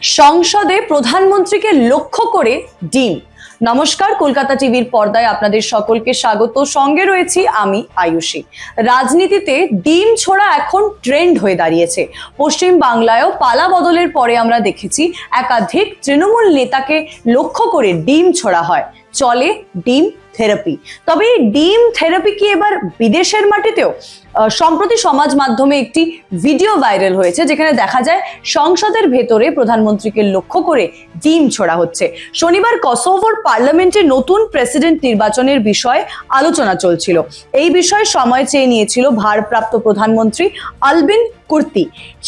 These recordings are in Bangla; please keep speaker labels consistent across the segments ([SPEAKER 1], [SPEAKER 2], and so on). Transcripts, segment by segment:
[SPEAKER 1] সংসদে প্রধানমন্ত্রীকে লক্ষ্য করে ডিম। নমস্কার, কলকাতা টিভির পর্দায় আপনাদের সকলকে স্বাগত। সঙ্গে রয়েছি আমি আয়ুষী। রাজনীতিতে ডিম ছোড়া এখন ট্রেন্ড হয়ে দাঁড়িয়েছে। পশ্চিম বাংলায়ও পালা বদলের পরে আমরা দেখেছি একাধিক তৃণমূল নেতাকে লক্ষ্য করে ডিম ছোড়া হয়। চলে ডিম থেরাপি। তবে এই ডিম থেরাপি কি এবার বিদেশের মাটিতেও? সম্প্রতি সমাজ মাধ্যমে একটি ভিডিও ভাইরাল হয়েছে যেখানে দেখা যায় সংসদের ভেতরে প্রধানমন্ত্রীকে লক্ষ্য করে ডিম ছোড়া হচ্ছে। শনিবার কসোভোর পার্লামেন্টে নতুন প্রেসিডেন্ট নির্বাচনের বিষয়ে আলোচনা চলছিল। এই বিষয়ে সময় চেয়ে নিয়েছিল ভারপ্রাপ্ত প্রধানমন্ত্রী আলবিন কুর্তি।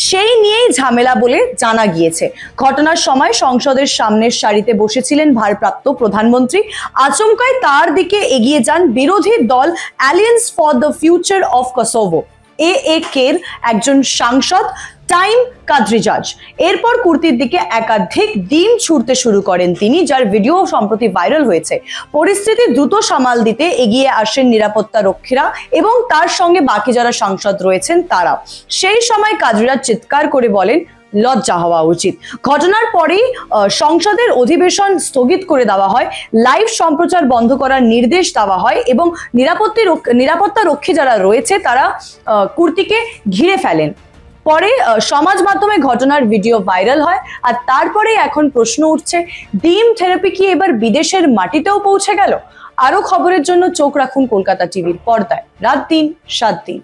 [SPEAKER 1] সেই নিয়েই ঝামেলা বলে জানা গিয়েছে। ঘটনার সময় সংসদের সামনের সারিতে বসেছিলেন ভারপ্রাপ্ত প্রধানমন্ত্রী। আচমকাই তার দিকে এগিয়ে যান বিরোধী দল alliance for the future of Kosovo এএকে-র একজন সাংসদ টাইম কাদ্রিজাজ। এরপর কুর্তির দিকে একাধিক ডিম ছুড়তে শুরু করেন তিনি, যার ভিডিও সম্প্রতি ভাইরাল হয়েছে। পরিস্থিতি দ্রুত সামাল দিতে এগিয়ে আসেন নিরাপত্তা রক্ষীরা এবং তার সঙ্গে বাকি যারা সাংসদ রয়েছেন তারা। সেই সময় কাদ্রিজাজ চিৎকার করে বলেন, লজ্জা হওয়া উচিত। ঘটনার পরেই সংসদের অধিবেশন স্থগিত করে দেওয়া হয়, লাইভ সম্প্রচার বন্ধ করার নির্দেশ দেওয়া হয় এবং নিরাপত্তা রক্ষী যারা রয়েছে তারা কুর্তিকে ঘিরে ফেলেন। পরে সমাজ মাধ্যমে ঘটনার ভিডিও ভাইরাল হয়। আর তারপরে এখন প্রশ্ন উঠছে, ডিম থেরাপি কি এবার বিদেশের মাটিতেও পৌঁছে গেল? আরো খবরের জন্য চোখ রাখুন কলকাতা টিভির পর্দায়। রাত দিন 7 দিন।